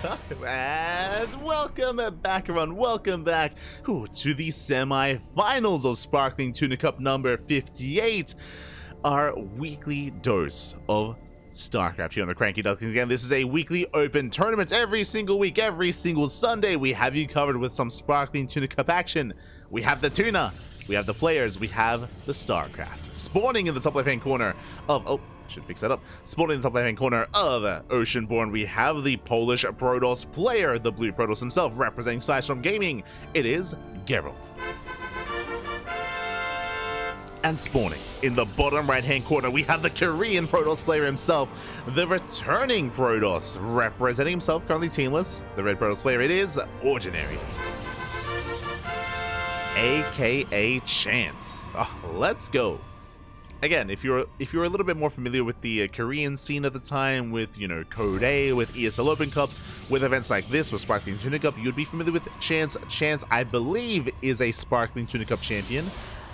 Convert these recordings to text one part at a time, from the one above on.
And welcome back, everyone. Welcome back to the semi-finals of Sparkling Tuna Cup number 58, our weekly dose of StarCraft here on the Cranky Ducklings. Again, this is a weekly open tournament every single week, every single Sunday. We have you covered with some Sparkling Tuna Cup action. We have the tuna, we have the players, we have the StarCraft. Spawning in the top left-hand corner of... should fix that up. Spawning in the top left-hand corner of Oceanborn, we have the Polish Protoss player, the blue Protoss himself, representing Sidestorm Gaming. It is Gerald. And spawning in the bottom right-hand corner, we have the Korean Protoss player himself, the returning Protoss, representing himself, currently teamless. The red Protoss player, it is Ordinary, aka Chance. Let's go. Again, if you're a little bit more familiar with the Korean scene at the time, with, you know, Code A, with ESL Open Cups, with events like this, with Sparkling Tuna Cup, you'd be familiar with Chance. Chance, I believe, is a Sparkling Tuna Cup champion.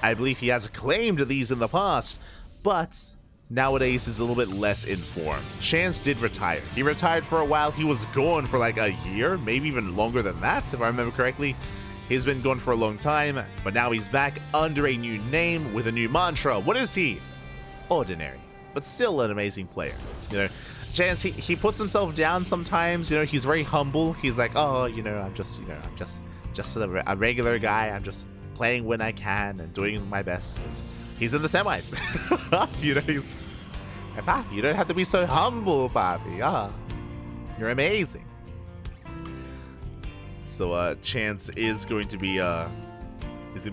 I believe he has claimed these in the past, but nowadays is a little bit less informed. Chance did retire. He retired for a while. He was gone for like a year, maybe even longer than that, if I remember correctly. He's been gone for a long time, but now he's back under a new name with a new mantra. What is he? Ordinary, but still an amazing player. You know, Chance, he puts himself down sometimes. You know, he's very humble. He's like, oh, you know, I'm just a regular guy. I'm just playing when I can and doing my best. He's in the semis. You know, he's, hey, Papi, you don't have to be so humble, Papi. You're amazing. So Chance is going to be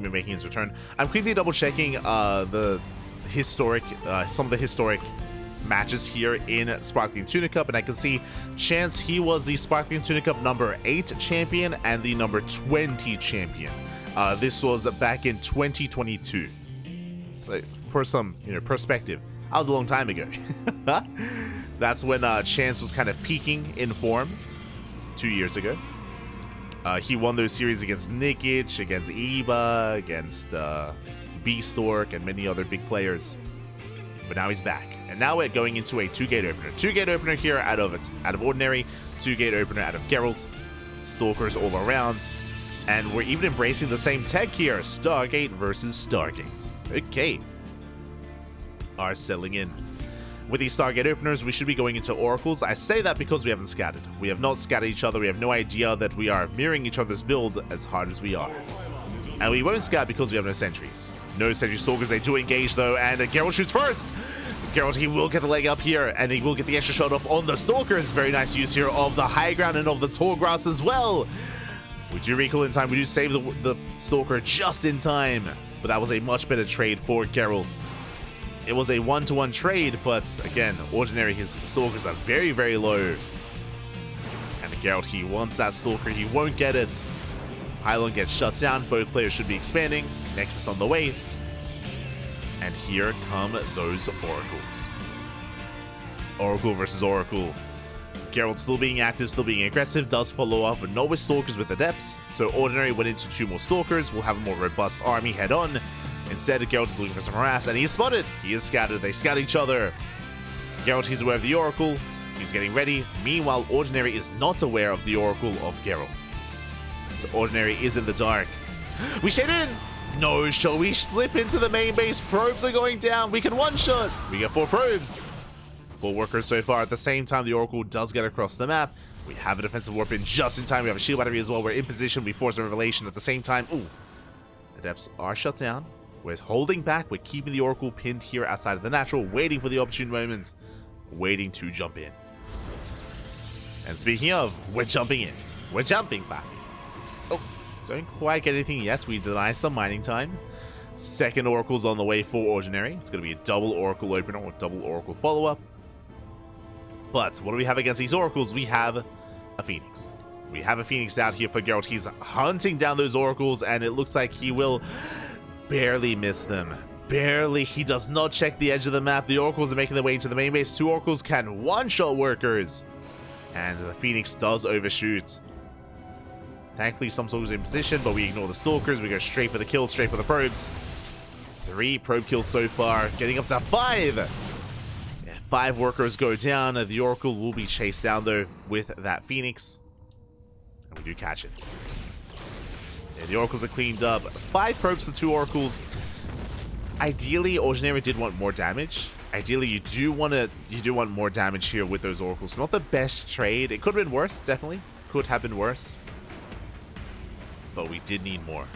making his return. I'm quickly double checking the historic some of the historic matches here in Sparkling Tuna Cup, and I can see Chance, he was the Sparkling Tuna Cup number 8 champion and the number 20 champion. This was back in 2022. So for some, you know, perspective, that was a long time ago. That's when Chance was kind of peaking in form 2 years ago. He won those series against Nikic, against Eba, against Beastork, and many other big players. But now he's back, and now we're going into a 2-gate opener. 2-gate opener here out of Ordinary, 2-gate opener out of Gerald. Stalkers all around, and we're even embracing the same tech here. Stargate versus Stargate. Okay, are settling in. With these Stargate openers, we should be going into Oracles. I say that because we haven't scattered. We have not scattered each other. We have no idea that we are mirroring each other's build as hard as we are. And we won't scat because we have no sentries. No sentry Stalkers. They do engage, though, and Gerald shoots first. Gerald, he will get the leg up here, and he will get the extra shot off on the Stalkers. Very nice use here of the high ground and of the tall grass as well. We do recall in time. We do save the Stalker just in time. But that was a much better trade for Gerald. It was a 1-to-1 trade, but again, Ordinary, his Stalkers are very, very low. And Gerald, he wants that Stalker, he won't get it. Pylon gets shut down, both players should be expanding. Nexus on the way. And here come those Oracles. Oracle versus Oracle. Gerald still being active, still being aggressive, does follow up, but not with Stalkers with the depths. So Ordinary went into 2 more Stalkers, will have a more robust army head on. Instead, Gerald is looking for some harass, and he is spotted. He is scattered. They scatter each other. Gerald, he's aware of the Oracle. He's getting ready. Meanwhile, Ordinary is not aware of the Oracle of Gerald. So Ordinary is in the dark. We shade in. No, shall we slip into the main base? Probes are going down. We can one-shot. We get 4 probes. 4 workers so far. At the same time, the Oracle does get across the map. We have a defensive warp in just in time. We have a shield battery as well. We're in position. We force a revelation at the same time. Ooh. The depths are shut down. We're holding back. We're keeping the Oracle pinned here outside of the natural, waiting for the opportune moment, waiting to jump in. And speaking of, we're jumping in. We're jumping back. Oh, don't quite get anything yet. We deny some mining time. Second Oracle's on the way for Ordinary. It's going to be a double Oracle opener or double Oracle follow-up. But what do we have against these Oracles? We have a Phoenix. We have a Phoenix out here for Gerald. He's hunting down those Oracles, and it looks like he will barely miss them. Barely. He does not check the edge of the map. The Oracles are making their way into the main base. 2 Oracles can one-shot workers. And the Phoenix does overshoot. Thankfully, some Stalkers are in position, but we ignore the Stalkers. We go straight for the kills, straight for the probes. 3 probe kills so far, getting up to 5. Yeah, 5 workers go down. The Oracle will be chased down, though, with that Phoenix. And we do catch it. Yeah, the oracles are cleaned up. 5 probes to 2 oracles. Ideally, Ordinary did want more damage. Ideally, you do want more damage here with those oracles. So not the best trade. It could have been worse, definitely. Could have been worse. But we did need more.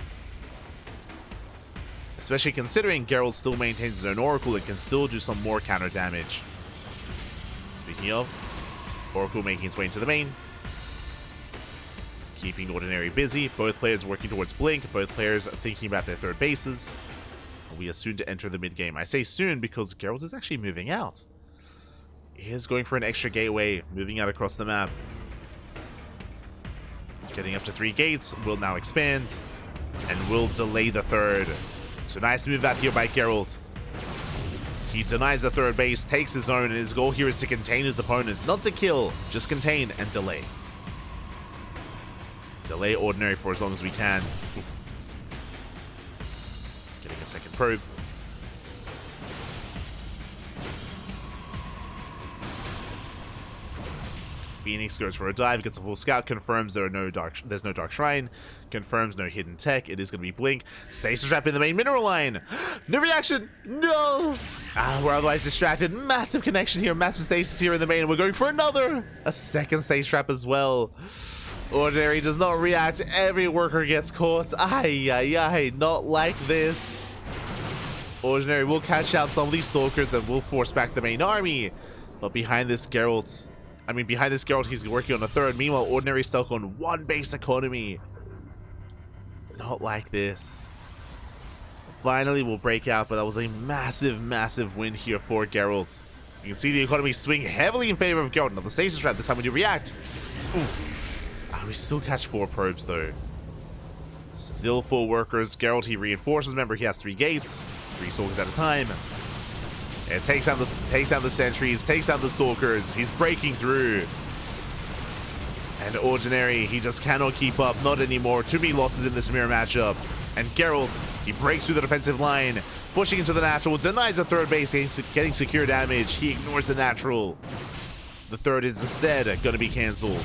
Especially considering Gerald still maintains his own oracle and can still do some more counter damage. Speaking of, oracle making its way into the main. Keeping Ordinary busy. Both players working towards Blink. Both players thinking about their third bases. We are soon to enter the mid game. I say soon because Gerald is actually moving out. He is going for an extra gateway, moving out across the map. Getting up to 3 gates, will now expand, and will delay the third. So nice move out here by Gerald. He denies the third base, takes his own, and his goal here is to contain his opponent. Not to kill, just contain and delay. Delay Ordinary for as long as we can. Oof. Getting a second probe. Phoenix goes for a dive, gets a full scout, confirms there's no dark shrine, confirms no hidden tech. It is going to be Blink. Stasis trap in the main mineral line. No reaction. No. We're otherwise distracted. Massive connection here. Massive stasis here in the main. We're going for a second stasis trap as well. Ordinary does not react. Every worker gets caught. Ay. Not like this. Ordinary will catch out some of these stalkers and will force back the main army. But behind this Gerald, he's working on a third. Meanwhile, Ordinary stuck on 1 base economy. Not like this. Finally, we'll break out, but that was a massive win here for Gerald. You can see the economy swing heavily in favor of Gerald. Now the stasis trap this time when you react. We still catch 4 probes though. Still 4 workers. Gerald, he reinforces. Remember, he has 3 gates, 3 stalkers at a time. It takes out the sentries, takes out the stalkers. He's breaking through. And Ordinary, he just cannot keep up. Not anymore. Too many losses in this mirror matchup. And Gerald, he breaks through the defensive line, pushing into the natural, denies the third base, getting secure damage. He ignores the natural. The third is instead going to be cancelled.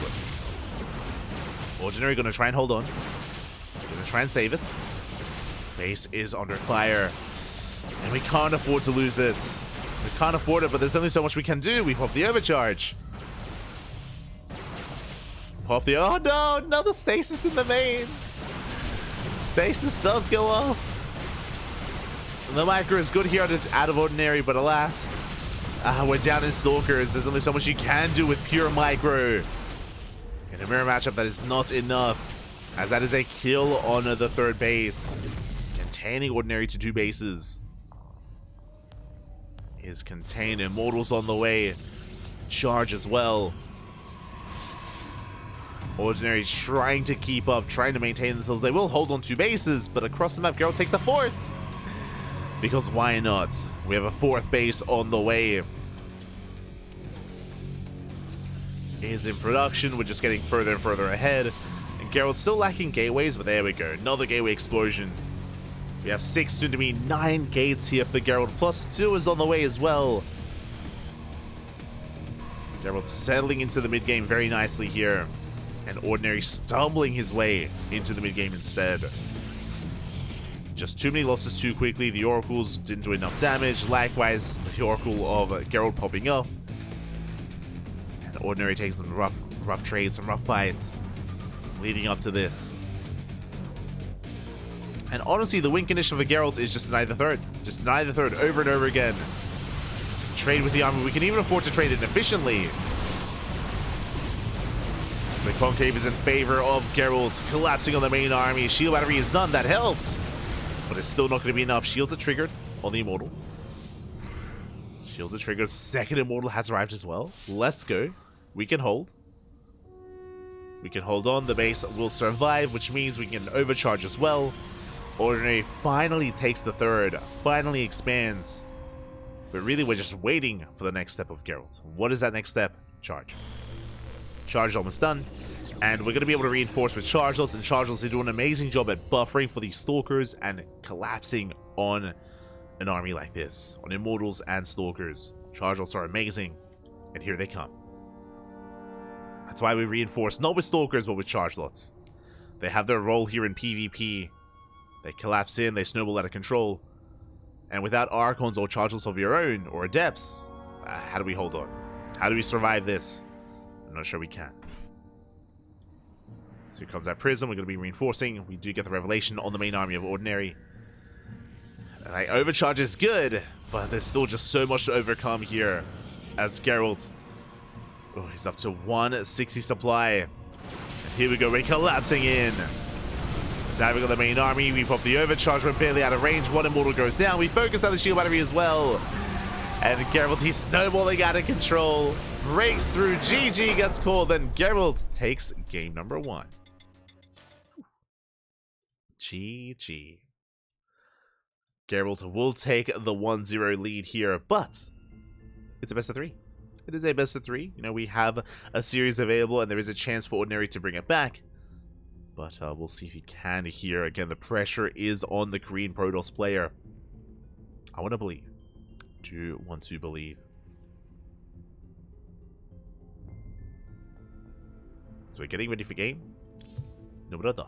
Ordinary going to try and hold on. Going to try and save it. Base is under fire. And we can't afford to lose this. We can't afford it, but there's only so much we can do. We pop the overcharge. Pop the... Oh no! Another stasis in the main. Stasis does go off. And the micro is good here out of Ordinary, but alas. We're down in stalkers. There's only so much you can do with pure micro. In a mirror matchup, that is not enough. As that is a kill on the third base. Containing Ordinary to 2 bases. Is contained. Immortals on the way. Charge as well. Ordinary trying to keep up, trying to maintain themselves. They will hold on 2 bases, but across the map, Gerald takes a 4th. Because why not? We have a 4th base on the way. Is in production. We're just getting further and further ahead. And Gerald's still lacking gateways, but there we go. Another gateway explosion. We have 6, soon to be 9 gates here for Gerald, plus 2 is on the way as well. Gerald settling into the mid game very nicely here. And Ordinary stumbling his way into the mid game instead. Just too many losses too quickly. The oracles didn't do enough damage. Likewise, the oracle of Gerald popping up. And Ordinary takes some rough trades, some rough fights leading up to this. And honestly, the win condition for Gerald is just deny the third. Just deny the third over and over again. Trade with the army. We can even afford to trade it efficiently. The concave is in favor of Gerald, collapsing on the main army. Shield battery is done. That helps. But it's still not going to be enough. Shields are triggered on the Immortal. Shields are triggered. Second Immortal has arrived as well. Let's go. We can hold. We can hold on. The base will survive, which means we can overcharge as well. Ordinary finally takes the third, finally expands. But really, we're just waiting for the next step of Gerald. What is that next step? Charge. Charge is almost done. And we're going to be able to reinforce with Chargeless, and Chargeless, they do an amazing job at buffering for these Stalkers and collapsing on an army like this, on Immortals and Stalkers. Chargeless are amazing, and here they come. That's why we reinforce, not with Stalkers, but with Charge Lots. They have their role here in PvP. They collapse in, they snowball out of control. And without Archons or Charge Lots of your own, or Adepts, how do we hold on? How do we survive this? I'm not sure we can. So here comes that Prism, we're going to be reinforcing. We do get the Revelation on the main army of Ordinary. Like, Overcharge is good, but there's still just so much to overcome here. As Gerald, oh, he's up to 160 supply. And here we go, we're collapsing in. Diving on the main army, we pop the Overcharge, we're barely out of range. One Immortal goes down, we focus on the shield battery as well. And Gerald, he's snowballing out of control. Breaks through, GG gets called, and Gerald takes game number 1. GG. Gerald will take the 1-0 lead here, but it's a best of 3. It is a best of 3. You know, we have a series available, and there is a chance for Ordinary to bring it back. But we'll see if he can here. Again, the pressure is on the green Protoss player. I want to believe. Do want to believe. So we're getting ready for game. Número 2.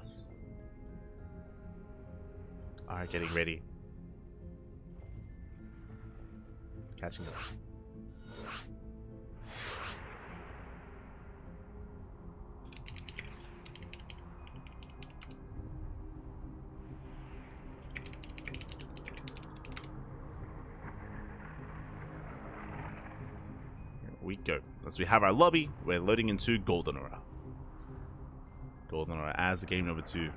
Alright, getting ready. Catching up. Here we go. As we have our lobby, we're loading into Golden Aura. Golden Aura as game number 2.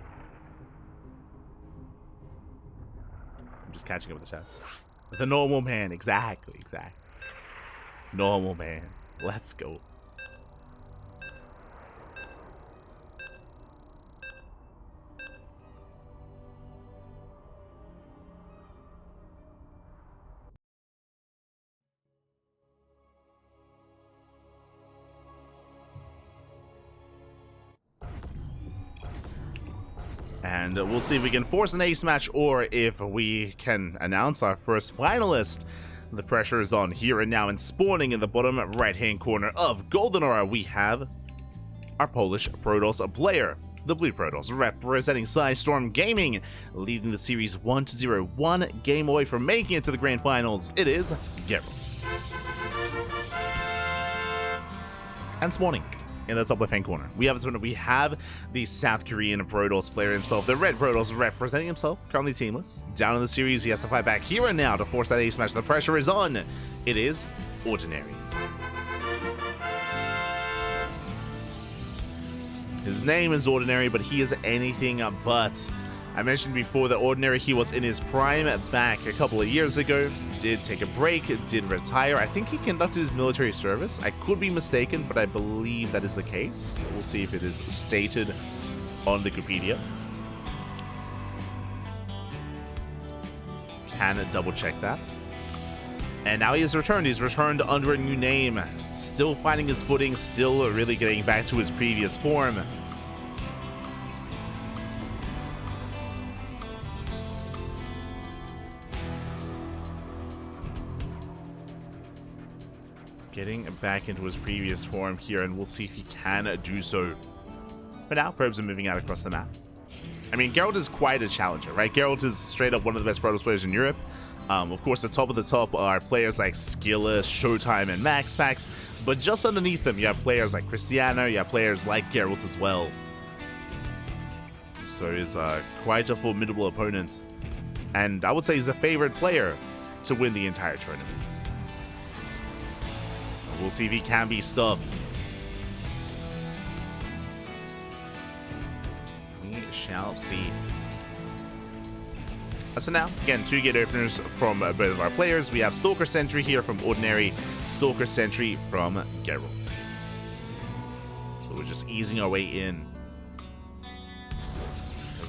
I'm just catching up with the chat. The normal man, exactly. Normal man. Let's go. And we'll see if we can force an ace match or if we can announce our first finalist. The pressure is on here and now, and spawning in the bottom right-hand corner of Golden Aura, we have our Polish Protoss player, the Blue Protoss, representing Storm Gaming, leading the series 1-0, 1 game away from making it to the grand finals. It is Gerald. And spawning in the top left-hand corner, we have the South Korean Protoss player himself, the Red Protoss, representing himself, currently teamless. Down in the series, he has to fight back here and now to force that ace match. The pressure is on. It is Ordinary. His name is Ordinary, but he is anything but. I mentioned before that Ordinary, he was in his prime back a couple of years ago. Did take a break, did retire. I think he conducted his military service. I could be mistaken, but I believe that is the case. We'll see if it is stated on Wikipedia. Can double check that. And now he has returned. He's returned under a new name. Still finding his footing, still really getting back to his previous form. Getting back into his previous form here, and we'll see if he can do so. But now, probes are moving out across the map. I mean, Gerald is quite a challenger, right? Gerald is straight up one of the best Protoss players in Europe. Of course, the top of the top are players like Skillus, Showtime, and MaxPax. But just underneath them, you have players like Cristiano, you have players like Gerald as well. So he's quite a formidable opponent. And I would say he's the favorite player to win the entire tournament. We'll see if he can be stopped. We shall see. So now, again, 2 gate openers from both of our players. We have Stalker Sentry here from Ordinary, Stalker Sentry from Gerald. So we're just easing our way in.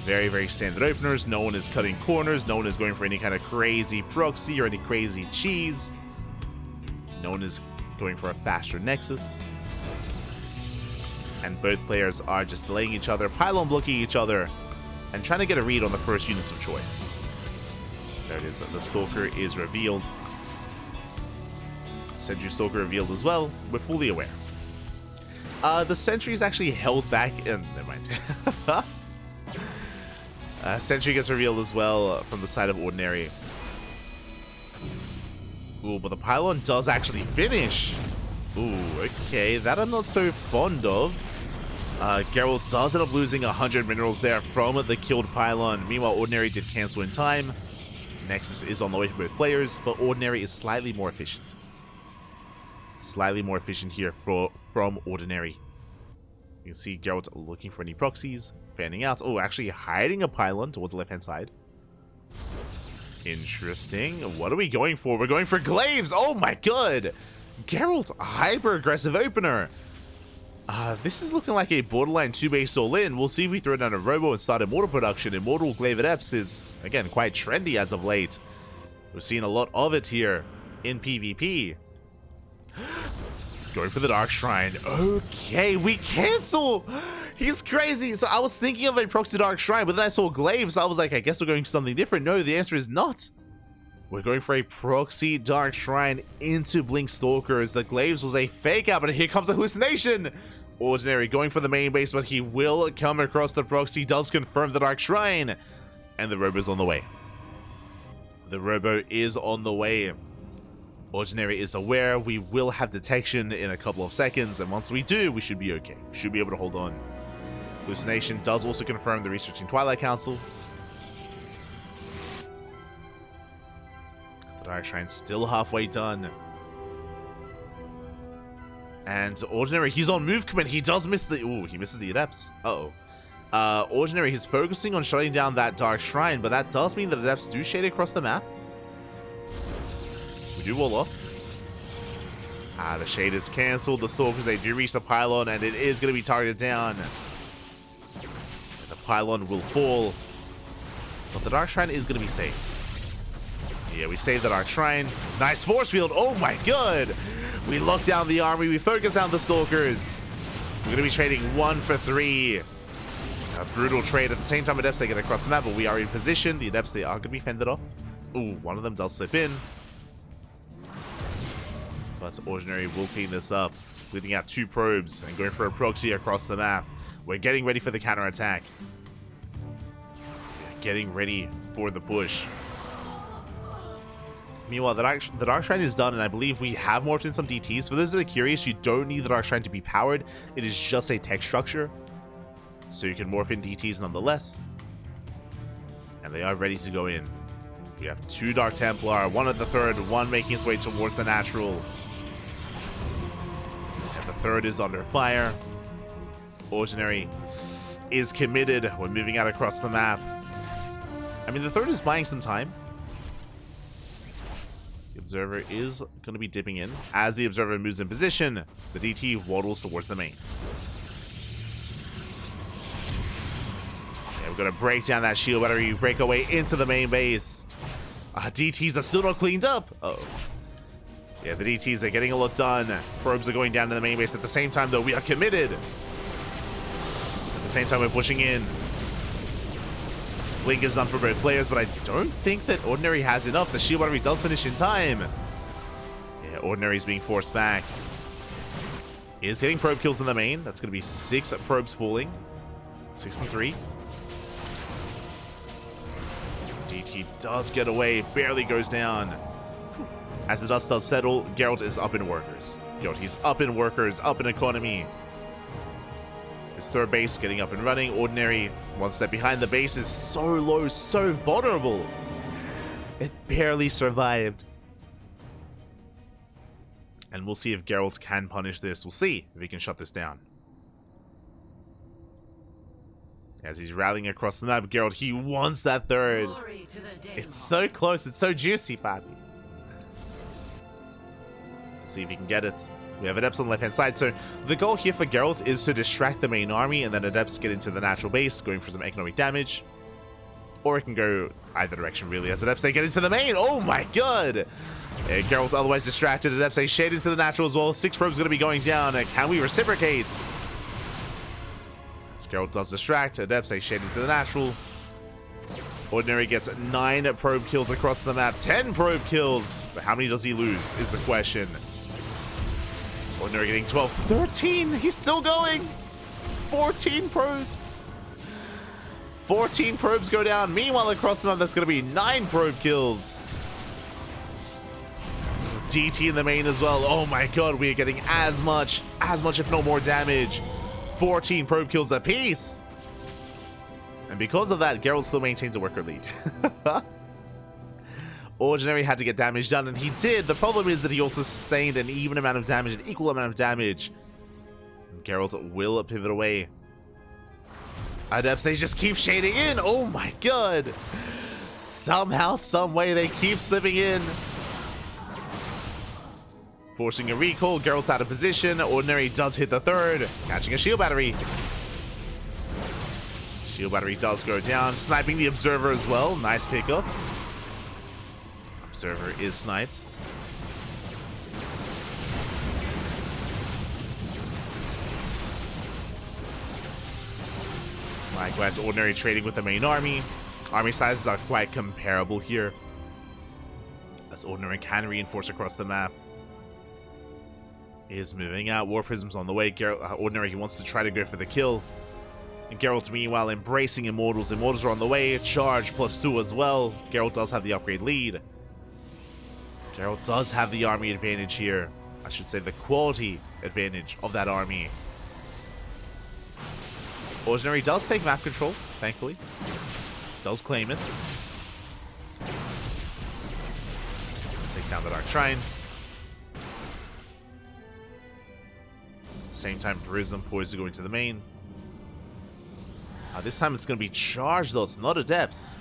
Very, very standard openers. No one is cutting corners. No one is going for any kind of crazy proxy or any crazy cheese. No one is going for a faster Nexus. And both players are just delaying each other, pylon blocking each other, and trying to get a read on the first units of choice. There it is. The Stalker is revealed. Sentry Stalker revealed as well. We're fully aware. The sentry is actually held back. Never mind. Sentry gets revealed as well from the side of Ordinary. Ooh, but the pylon does actually finish. Ooh, okay. That I'm not so fond of. Gerald does end up losing 100 minerals there from the killed pylon. Meanwhile, Ordinary did cancel in time. Nexus is on the way for both players, but Ordinary is slightly more efficient. Slightly more efficient here from Ordinary. You can see Gerald looking for any proxies, fanning out. Oh, actually hiding a pylon towards the left-hand side. Interesting. What are we going for? We're going for glaives. Oh my god. Gerald, hyper-aggressive opener. This is looking like a borderline 2-base all-in. We'll see if we throw down a robo and start Immortal production. Immortal Glaive Adepts is, again, quite trendy as of late. We've seen a lot of it here in PvP. Going for the Dark Shrine. Okay, we cancel. He's crazy. So I was thinking of a proxy Dark Shrine, but then I saw Glaives. So I was like, I guess we're going for something different. No, the answer is not. We're going for a proxy Dark Shrine into Blink Stalkers. The Glaives was a fake out, but here comes a hallucination. Ordinary going for the main base, but he will come across the proxy. Does confirm the Dark Shrine. And the Robo's on the way. The Robo is on the way. Ordinary is aware we will have detection in a couple of seconds, and once we do, we should be okay. Should be able to hold on. Hallucination does also confirm the researching Twilight Council. The Dark Shrine's still halfway done. And Ordinary, he's on move command. He does miss the... Ooh, he misses the Adepts. Uh-oh. Ordinary, he's focusing on shutting down that Dark Shrine, but that does mean that Adepts do shade across the map. We do wall off. The shade is cancelled. The Stalkers, they do reach the pylon, and it is going to be targeted down. The pylon will fall. But the Dark Shrine is going to be saved. Yeah, we saved the Dark Shrine. Nice force field. Oh my god. We lock down the army. We focus on the Stalkers. We're going to be trading 1 for 3. A brutal trade. At the same time, Adepts, they get across the map, but we are in position. The Adepts, they are going to be fended off. Ooh, one of them does slip in. But Ordinary will clean this up, leaving out 2 probes and going for a proxy across the map. We're getting ready for the counterattack. We're getting ready for the push. Meanwhile, the Dark Shrine is done, and I believe we have morphed in some DTs. For those that are curious, you don't need the Dark Shrine to be powered. It is just a tech structure. So you can morph in DTs nonetheless. And they are ready to go in. We have 2 Dark Templar, 1 at the third, 1 making its way towards the natural. And the third is under fire. Ordinary is committed. We're moving out across the map. I mean, the third is buying some time. The Observer is going to be dipping in. As the Observer moves in position, the DT waddles towards the main. Yeah, we're going to break down that shield battery, break our way into the main base. DTs are still not cleaned up. Uh-oh. Yeah, the DTs are getting a lot done. Probes are going down to the main base. At the same time, though, we are committed. At the same time, we're pushing in. Blink is done for both players, but I don't think that Ordinary has enough. The shield battery does finish in time. Yeah, Ordinary is being forced back. Is hitting probe kills in the main. That's going to be 6 probes falling. 6 and 3. DT does get away, barely goes down. As the dust does settle, Gerald is up in workers. Gerald, he's up in workers, up in economy. His third base getting up and running. Ordinary, 1 step behind. The base is so low, so vulnerable. It barely survived. And we'll see if Gerald can punish this. We'll see if he can shut this down. As he's rallying across the map, Gerald, he wants that third. It's so close. It's so juicy, Pappy. See if he can get it. We have Adepts on the left-hand side. So the goal here for Gerald is to distract the main army, and then Adepts get into the natural base, going for some economic damage. Or it can go either direction, really. As Adepts, they get into the main. Oh my god! Yeah, Gerald's otherwise distracted. Adepts, they shade into the natural as well. 6 probes going to be going down. Can we reciprocate? Gerald does distract. Adepts, they shade into the natural. Ordinary gets 9 probe kills across the map. 10 probe kills. But how many does he lose is the question. Ordinary getting 12. 13! He's still going! 14 probes! 14 probes go down. Meanwhile, across the map, that's going to be 9 probe kills. DT in the main as well. Oh my god, we are getting as much if not more damage. 14 probe kills apiece. And because of that, Gerald still maintains a worker lead. Ordinary had to get damage done, and he did. The problem is that he also sustained an even amount of damage, an equal amount of damage. And Gerald will pivot away. Adepts, they just keep shading in. Oh my god. Somehow, some way, they keep slipping in. Forcing a recall. Gerald's out of position. Ordinary does hit the third. Catching a shield battery. Shield battery does go down. Sniping the Observer as well. Nice pickup. Observer is sniped. Likewise, Ordinary trading with the main army. Army sizes are quite comparable here, as Ordinary can reinforce across the map. Is moving out. War Prism's on the way. Ordinary, he wants to try to go for the kill. And Geralt, meanwhile, embracing Immortals. Immortals are on the way. Charge +2 as well. Geralt does have the upgrade lead. Geralt does have the army advantage here. I should say the quality advantage of that army. Ordinary does take map control, thankfully. Does claim it. Take down the Dark Shrine. Same time, Prism poised to go into the main. This time it's going to be charge lots, not adepts.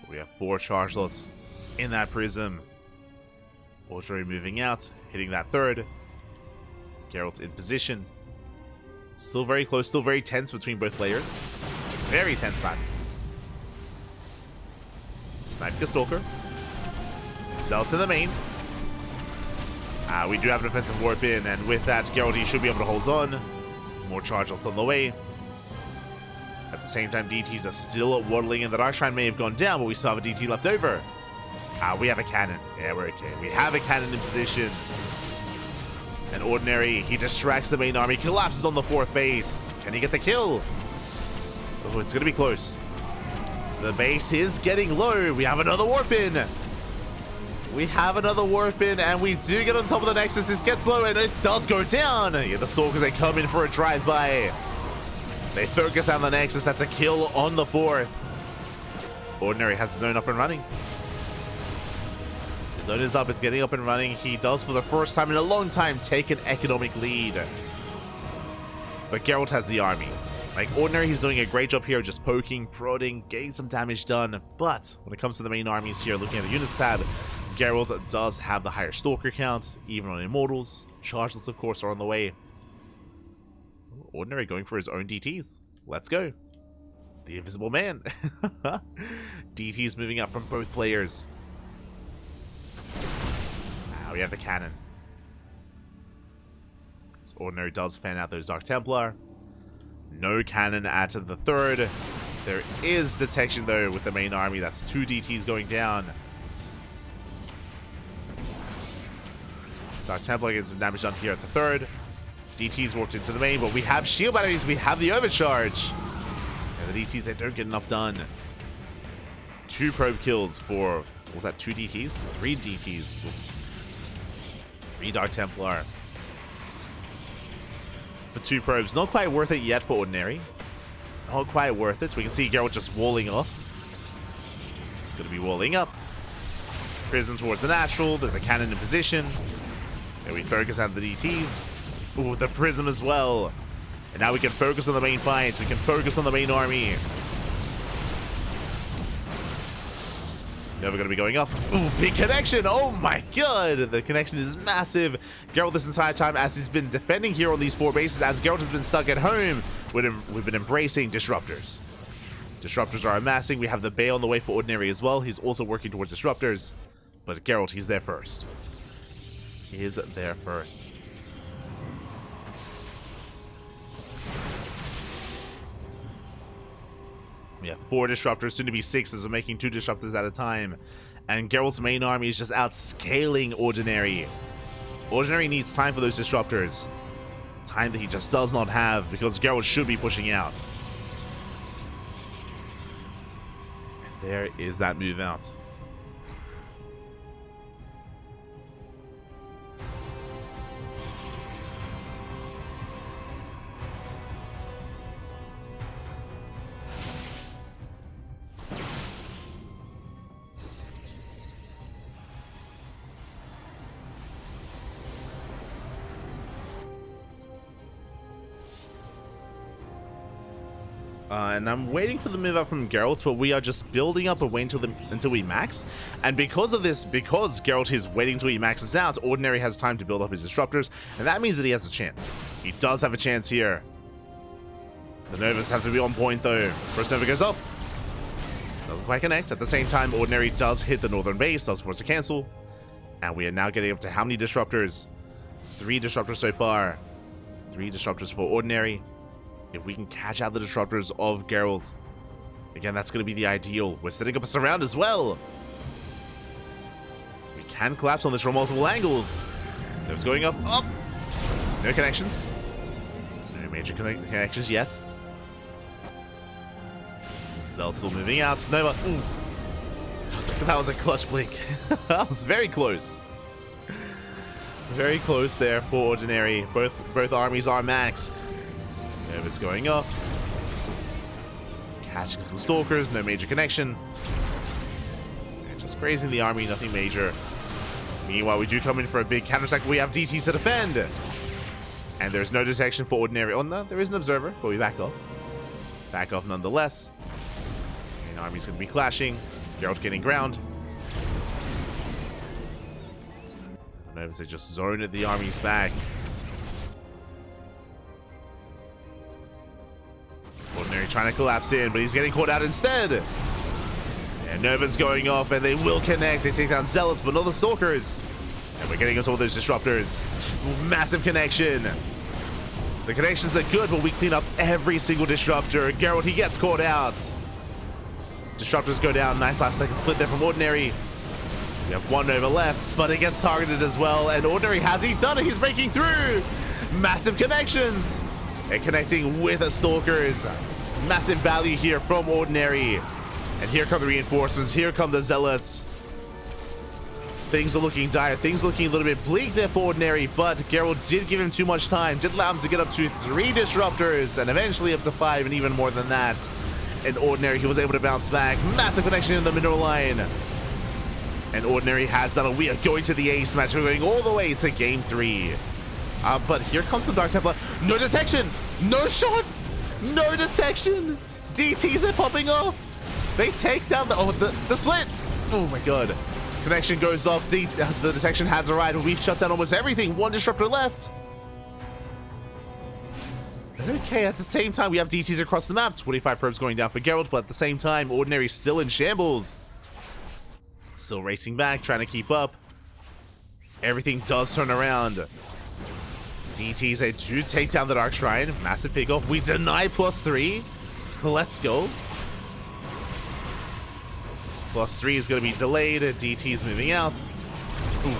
We have 4 charge lots in that Prism. Ordinary moving out, hitting that third. Geralt in position. Still very close, still very tense between both players. Very tense battle. Snipe Stalker. Zealots in the main. We do have an offensive warp in, and with that, Gerald should be able to hold on. More charge lots on the way. At the same time, DTs are still waddling in. The Dark Shrine may have gone down, but we still have a DT left over. We have a cannon. Yeah, we're okay. We have a cannon in position. And Ordinary, he distracts the main army, collapses on the 4th base. Can he get the kill? Oh, it's going to be close. The base is getting low. We have another warp in. We have another warp in, and we do get on top of the Nexus. This gets low, and it does go down. Yeah, the Stalkers, they come in for a drive-by. They focus on the Nexus. That's a kill on the 4th. Ordinary has his own up and running. His own is up. It's getting up and running. He does, for the first time in a long time, take an economic lead. But Geralt has the army. Like, Ordinary, he's doing a great job here, just poking, prodding, getting some damage done. But when it comes to the main armies here, looking at the units tab, Geralt does have the higher Stalker count, even on Immortals. Chargelets, of course, are on the way. Ordinary going for his own DTs. Let's go. The Invisible Man. DTs moving up from both players. Now we have the cannon. So Ordinary does fan out those Dark Templar. No cannon at the 3rd. There is detection, though, with the main army. That's 2 DTs going down. Dark Templar gets some damage done here at the 3rd. DTs warped into the main, but we have shield batteries. We have the overcharge. And the DTs, they don't get enough done. 2 probe kills for, what was that, 2 DTs? 3 DTs. 3 Dark Templar. For 2 probes. Not quite worth it yet for Ordinary. Not quite worth it. We can see Geralt just walling off. He's going to be walling up. Prism towards the natural. There's a cannon in position. And we focus on the DTs. Ooh, the Prism as well. And now we can focus on the main fights. We can focus on the main army. Never going to be going up. Ooh, big connection. Oh my god. The connection is massive. Geralt this entire time, as he's been defending here on these 4 bases, as Geralt has been stuck at home, we've been embracing Disruptors. Disruptors are amassing. We have the Bay on the way for Ordinary as well. He's also working towards Disruptors. But Geralt, he's there first. He is there first. We have 4 Disruptors, soon to be 6, as we're making 2 Disruptors at a time. And Geralt's main army is just outscaling Ordinary. Ordinary needs time for those disruptors. Time that he just does not have because Gerald should be pushing out. And there is that move out. And I'm waiting for the move up from Geralt, but we are just building up and waiting until we max. And because of this, because Geralt is waiting until he maxes out, Ordinary has time to build up his disruptors, and that means that he has a chance. He does have a chance here. The Novas have to be on point though. First Nova goes off. Doesn't quite connect. At the same time, Ordinary does hit the northern base, does force a cancel. And we are now getting up to how many disruptors? 3 disruptors so far. 3 disruptors for Ordinary. If we can catch out the disruptors of Geralt, again, that's going to be the ideal. We're setting up a surround as well. We can collapse on this from multiple angles. Nova's going up. No connections. No major connections yet. Zell's still moving out. Nova. Ooh. That was a clutch blink. That was very close. Very close there for Ordinary. Both armies are maxed. Nova's going up. Catching some stalkers, no major connection. And just grazing the army, nothing major. Meanwhile, we do come in for a big counterattack. We have DTs to defend. And there's no detection for Ordinary. Oh no, there is an observer, but we back off. Back off nonetheless. And army's going to be clashing. Geralt getting ground. Novas, they just zone at the army's back. Ordinary trying to collapse in, but he's getting caught out instead. And Nova's going off, and they will connect. They take down Zealots, but not the Stalkers. And we're getting into all those disruptors. Massive connection. The connections are good, but we clean up every single disruptor. Gerald, he gets caught out. Disruptors go down. Nice last second split there from Ordinary. We have 1 Nova left, but it gets targeted as well. And Ordinary has he done it. He's breaking through. Massive connections. And connecting with the Stalkers. Massive value here from Ordinary. And here come the reinforcements. Here come the Zealots. Things are looking dire. Things are looking a little bit bleak there for Ordinary, but Gerald did give him too much time. Did allow him to get up to 3 disruptors and eventually up to 5 and even more than that. And Ordinary, he was able to bounce back. Massive connection in the middle line. And Ordinary has done it. We are going to the ace match. We're going all the way to game 3. But here comes the Dark Templar. No detection! No shot! No detection! DTs are popping off! They take down the split! Oh my god. Connection goes off. The detection has arrived. We've shut down almost everything. 1 disruptor left. Okay, at the same time, we have DTs across the map. 25 probes going down for Gerald, but at the same time, Ordinary still in shambles. Still racing back, trying to keep up. Everything does turn around. DTs, they do take down the Dark Shrine. Massive pickoff. We deny +3. Let's go. +3 is going to be delayed. DT's moving out. Ooh.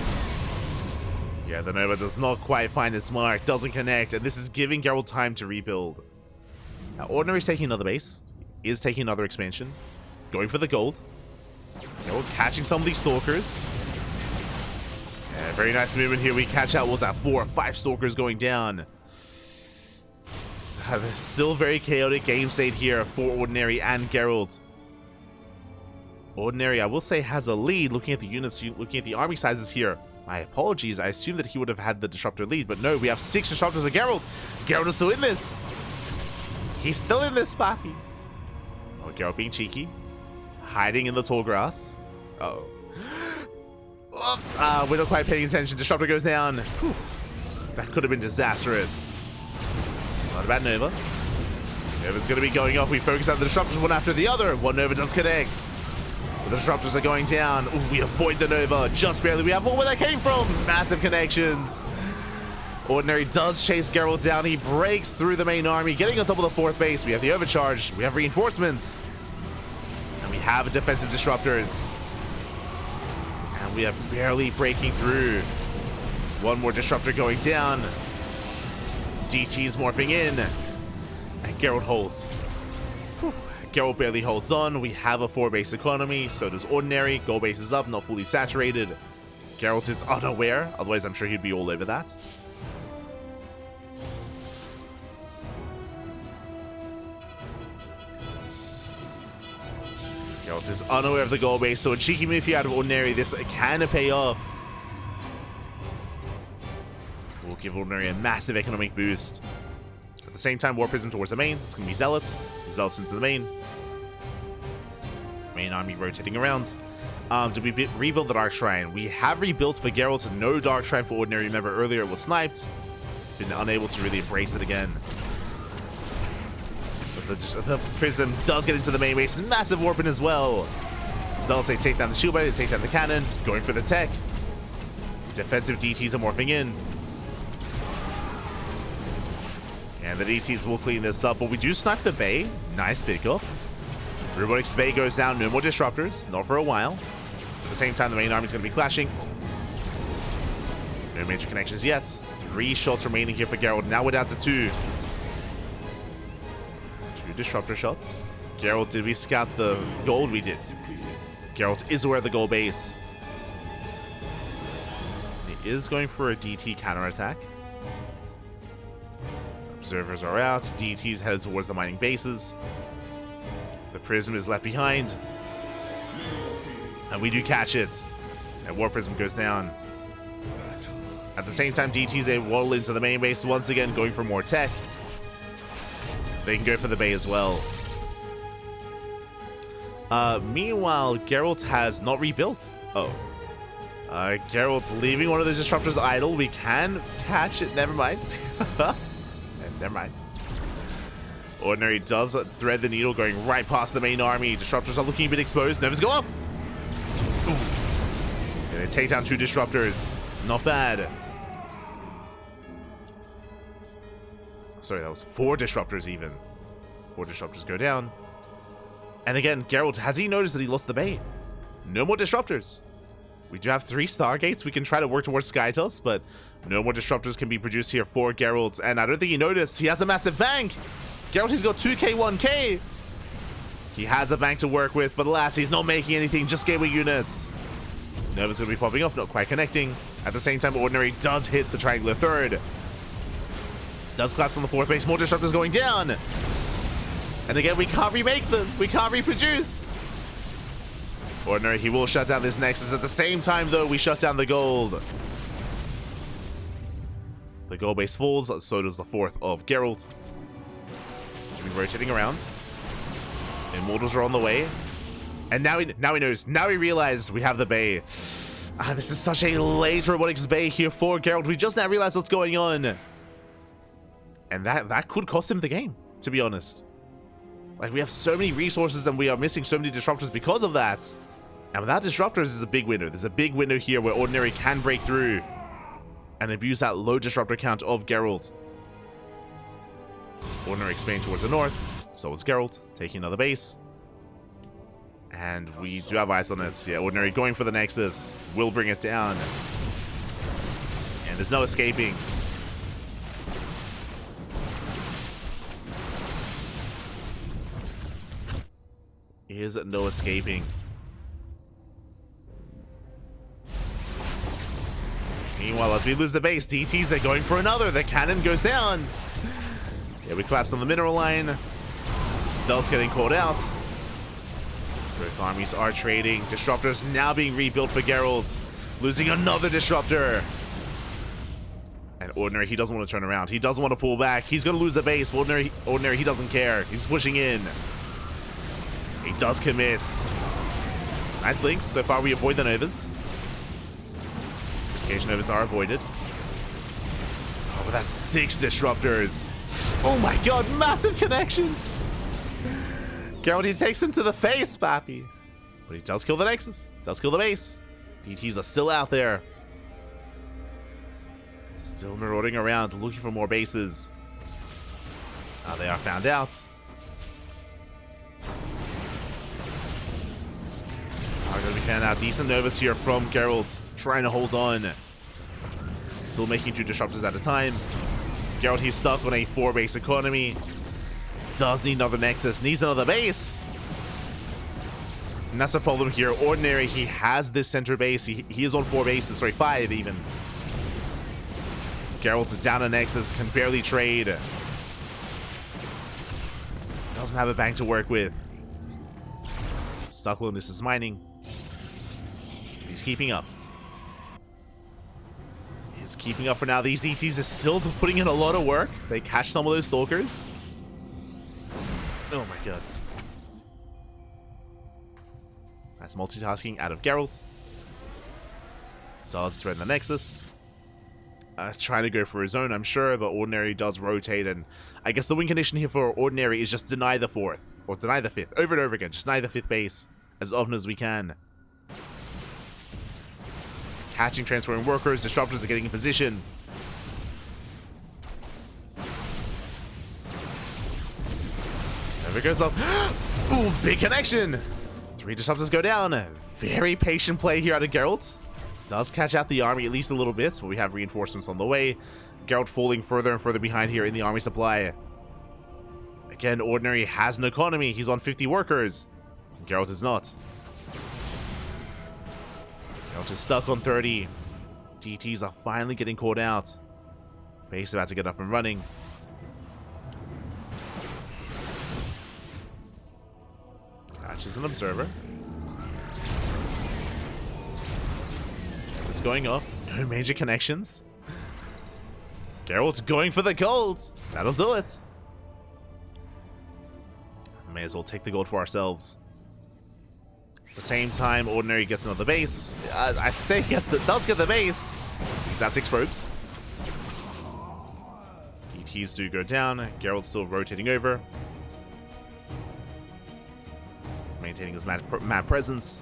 Yeah, the Nova does not quite find its mark. Doesn't connect. And this is giving Gerald time to rebuild. Now, Ordinary's taking another base. Is taking another expansion. Going for the gold. Gerald catching some of these Stalkers. Yeah, very nice movement here. We catch out, what was that, 4 or 5 Stalkers going down. Still very chaotic game state here for Ordinary and Gerald. Ordinary, I will say, has a lead looking at the units, looking at the army sizes here. My apologies, I assumed that he would have had the disruptor lead, but no, we have 6 disruptors of Gerald. Gerald is still in this. He's still in this, Sparky. Oh, Gerald being cheeky. Hiding in the tall grass. Uh-oh. We're not quite paying attention. Disruptor goes down. Whew. That could have been disastrous. Not about Nova. Nova's going to be going off. We focus on the disruptors one after the other. 1 Nova does connect. The disruptors are going down. Ooh, we avoid the Nova just barely. We have more where that came from. Massive connections. Ordinary does chase Gerald down. He breaks through the main army, getting on top of the 4th base. We have the overcharge. We have reinforcements. And we have defensive disruptors. And we have barely breaking through. One more disruptor going down. DT's morphing in. And Gerald holds. Whew. Gerald barely holds on. We have a 4-base economy. So does Ordinary. Gold base is up, not fully saturated. Gerald is unaware. Otherwise, I'm sure he'd be all over that. Gerald is unaware of the gold base. So a cheeky move here out of Ordinary. This can pay off. Will give Ordinary a massive economic boost. At the same time, War Prism towards the main. It's going to be Zealots. Zealots into the main. Main army rotating around. Did we rebuild the Dark Shrine? We have rebuilt for Geralt. No Dark Shrine for Ordinary. Remember, earlier it was sniped. Been unable to really embrace it again. But the Prism does get into the main base. Massive Warping as well. Zealots, they take down the shield, they take down the cannon. Going for the tech. Defensive DTs are morphing in. And the DTs will clean this up, but we do snipe the Bay. Nice pickup. Robotics Bay goes down. No more disruptors. Not for a while. At the same time, the main army is going to be clashing. No major connections yet. 3 shots remaining here for Gerald. Now we're down to 2. 2 disruptor shots. Gerald, did we scout the gold? We did. Gerald is aware of the gold base. He is going for a DT counterattack. Observers are out. DT's headed towards the mining bases. The Prism is left behind. And we do catch it. And War Prism goes down. At the same time, DT's a waddle into the main base once again, going for more tech. They can go for the Bay as well. Meanwhile, Geralt has not rebuilt. Oh. Geralt's leaving one of those disruptors idle. We can catch it. Never mind. Never mind. Ordinary does thread the needle, going right past the main army. Disruptors are looking a bit exposed. Nervous go up. Ooh. And they take down 2 disruptors. Not bad. Sorry, that was 4 disruptors even. 4 disruptors go down. And again, Geralt, has he noticed that he lost the Bay? No more disruptors. We do have 3 Stargates. We can try to work towards Skytos, but no more disruptors can be produced here for Geralt. And I don't think he noticed. He has a massive bank. Geralt, he's got 2k, 1k. He has a bank to work with, but alas, he's not making anything. Just gateway units. Nova's going to be popping off, not quite connecting. At the same time, Ordinary does hit the triangular third. Does collapse on the 4th base. More disruptors going down. And again, we can't remake them. We can't reproduce. Ordinary, he will shut down this Nexus. At the same time, though, we shut down the gold. The gold base falls, so does the 4th of Geralt. We're rotating around. Immortals are on the way. And now he knows. Now he realized we have the Bay. This is such a late robotics Bay here for Geralt. We just now realized what's going on. And that could cost him the game, to be honest. Like, we have so many resources and we are missing so many disruptors because of that. And without disruptors is a big window. There's a big window here where Ordinary can break through and abuse that low disruptor count of Geralt. Ordinary expanding towards the north. So is Geralt, taking another base. And we do have eyes on it. Yeah, Ordinary going for the Nexus. Will bring it down. And there's no escaping. Is no escaping. Meanwhile, as we lose the base, DTs are going for another. The cannon goes down. Yeah, we collapse on the mineral line. Zealot's getting called out. Both armies are trading. Disruptors now being rebuilt for Geralt. Losing another disruptor. And Ordinary, he doesn't want to turn around. He doesn't want to pull back. He's going to lose the base. But Ordinary, he doesn't care. He's pushing in. He does commit. Nice blinks. So far, we avoid the Novas. Occasion Novas are avoided. Oh, but that's 6 disruptors. Oh my god, massive connections. Gerald, he takes him to the face, Pappy. But he does kill the Nexus. Does kill the base. DTs are still out there. Still marauding around, looking for more bases. Now they are found out. Are going to be found out. Decent Novus here from Gerald, trying to hold on. Still making 2 disruptors at a time. Gerald, he's stuck on a 4-base economy. Does need another Nexus, needs another base. And that's the problem here. Ordinary, he has this center base. He is on 4 bases, sorry, 5 even. Gerald's down a Nexus, can barely trade. Doesn't have a bank to work with. Suckliness is mining. He's keeping up. He's keeping up for now. These DCs are still putting in a lot of work. They catch some of those stalkers. Oh my god. That's multitasking out of Gerald. Does threaten the Nexus. Trying to go for his own, I'm sure, but Ordinary does rotate, and I guess the win condition here for Ordinary is just deny the 4th, or deny the 5th, over and over again. Just deny the 5th base as often as we can. Catching transferring workers, disruptors are getting in position. There it goes up. Ooh, big connection! 3 disruptors go down. Very patient play here out of Gerald. Does catch out the army at least a little bit, but we have reinforcements on the way. Gerald falling further and further behind here in the army supply. Again, Ordinary has an economy. He's on 50 workers. Gerald is not. Gerald is stuck on 30. GTs are finally getting caught out. Base about to get up and running. Catches an observer. It's going up. No major connections. Gerald's going for the gold. That'll do it. May as well take the gold for ourselves. At the same time, Ordinary gets another base. I say does get the base. That's 6 probes. DTs do go down. Gerald's still rotating over. Maintaining his map presence.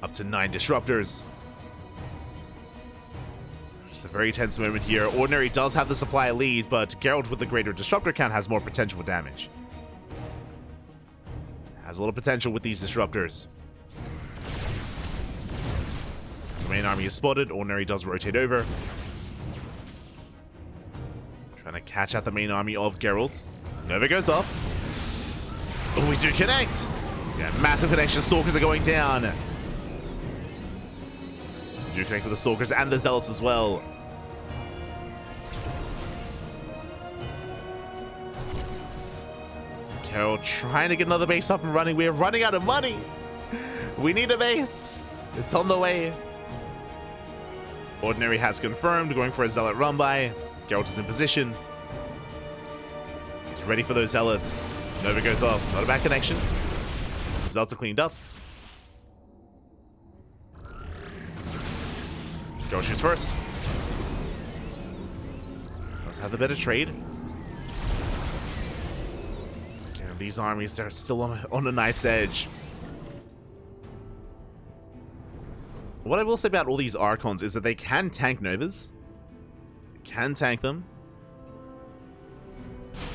Up to 9 disruptors. It's a very tense moment here. Ordinary does have the supply lead, but Gerald with the greater disruptor count has more potential for damage. Has a little potential with these disruptors. The main army is spotted. Ordinary does rotate over. Trying to catch out the main army of Gerald. Nova goes up. Oh, we do connect! Yeah, massive connection. Stalkers are going down. Do connect with the Stalkers and the Zealots as well. Gerald trying to get another base up and running. We are running out of money. We need a base. It's on the way. Ordinary has confirmed, going for a Zealot run by. Gerald is in position. He's ready for those Zealots. Nova goes off. Not a bad connection. Zealots are cleaned up. Gerald shoots first. Let's have the better trade. And these armies, they're still on the knife's edge. What I will say about all these Archons is that they can tank Novas. Can tank them.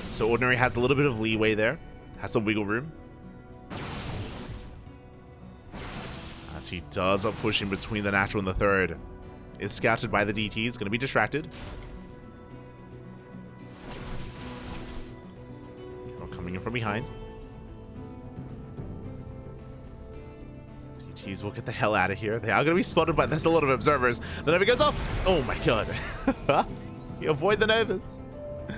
So Ordinary has a little bit of leeway there. Has some wiggle room. As he does a push in between the natural and the third. Is scouted by the DTs. Going to be distracted. Coming in from behind. DTs will get the hell out of here. They are going to be spotted, but there's a lot of observers. The Nova goes off. Oh my god. You avoid the Novas. At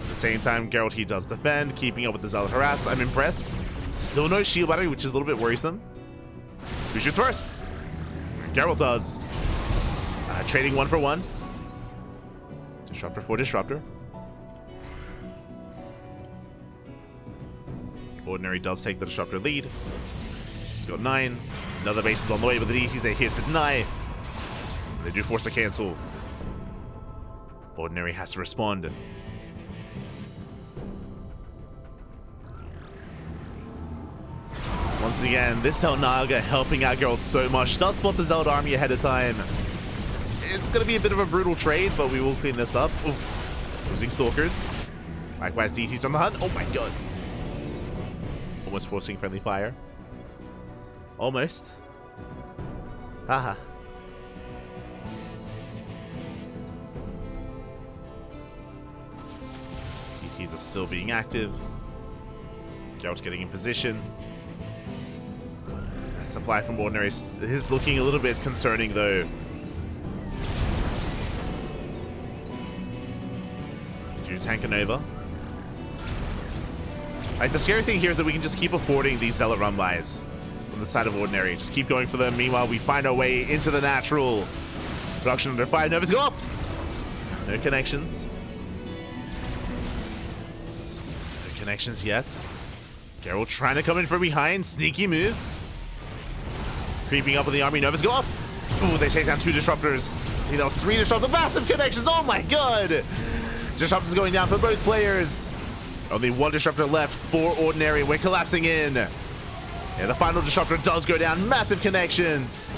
the same time, Gerald, he does defend, keeping up with the Zealot harass. I'm impressed. Still no shield battery, which is a little bit worrisome. Who shoots first? Gerald does. Trading 1 for 1. Disruptor for disruptor. Ordinary does take the disruptor lead. He's got 9. Another base is on the way, but the DCs, they hit to deny. They do force a cancel. Ordinary has to respond. Once again, this Naga helping out Gerald so much. Does spot the Zealot army ahead of time. It's going to be a bit of a brutal trade, but we will clean this up. Oof. Losing Stalkers. Likewise, DC's on the hunt. Oh my god. Almost forcing friendly fire. Almost. Haha. DTs are still being active. Gerald's getting in position. That supply from Ordinary is looking a little bit concerning, though. Do tank and over. Like, the scary thing here is that we can just keep affording these Zealot run-bys on the side of Ordinary. Just keep going for them. Meanwhile, we find our way into the natural. Production under fire. Novas go up. No connections. No connections yet. Gerald trying to come in from behind. Sneaky move. Creeping up with the army. Novas go up. Ooh, they take down 2 disruptors. I think that was 3 disruptors. Massive connections. Oh my god. Disruptors going down for both players. Only 1 disruptor left for Ordinary. We're collapsing in. Yeah, the final disruptor does go down. Massive connections.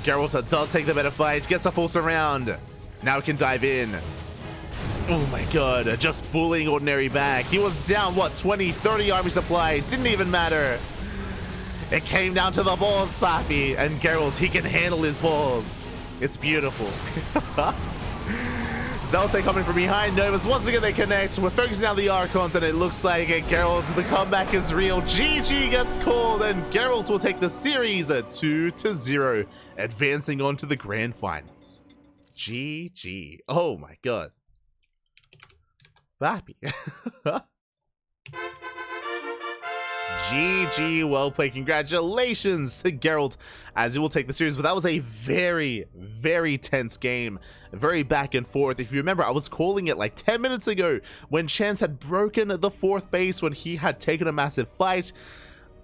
Gerald does take the better fight. Gets a full surround. Now we can dive in. Oh my god. Just bullying Ordinary back. He was down, what, 20, 30 army supply. Didn't even matter. It came down to the balls, Pappy. And Gerald, he can handle his balls. It's beautiful. Zealots coming from behind. Novas, once again they connect. We're focusing on the Archon, and it looks like Gerald, the comeback is real. GG gets called, and Gerald will take the series at 2-0, advancing on to the grand finals. GG. Oh my god. Happy. GG, well played. Congratulations to Gerald as he will take the series. But that was a very, very tense game. Very back and forth. If you remember, I was calling it like 10 minutes ago when Chance had broken the 4th base when he had taken a massive fight.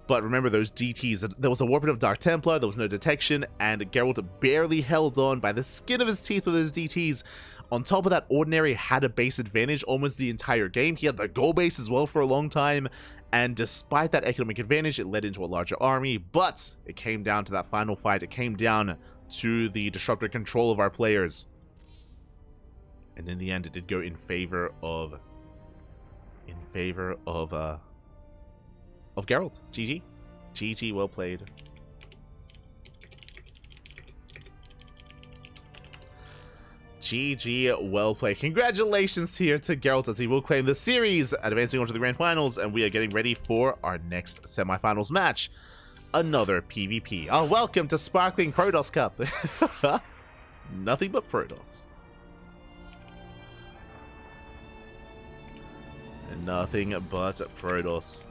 But remember those DTs, there was a warping of Dark Templar, there was no detection, and Gerald barely held on by the skin of his teeth with those DTs. On top of that, Ordinary had a base advantage almost the entire game. He had the goal base as well for a long time, and despite that economic advantage, it led into a larger army, but it came down to that final fight. It came down to the disruptor control of our players. And in the end, it did go in favor of Gerald. GG. GG, well played. GG, well played. Congratulations here to Gerald as he will claim the series, advancing on to the grand finals, and we are getting ready for our next semifinals match. Another PvP. Oh, welcome to Sparkling Protoss Cup. Nothing but Protoss. And nothing but Protoss.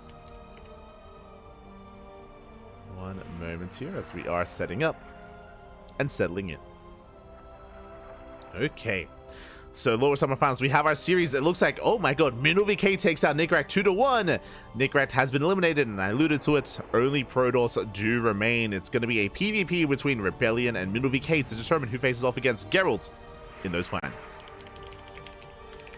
One moment here as we are setting up and settling in. Okay, so lower semifinals, we have our series. It looks like, oh my god, MinuVK takes out Nickrak 2-1. Nickrak has been eliminated, and I alluded to it. Only Protoss do remain. It's going to be a PvP between Rebellion and MinuVK to determine who faces off against Gerald in those finals.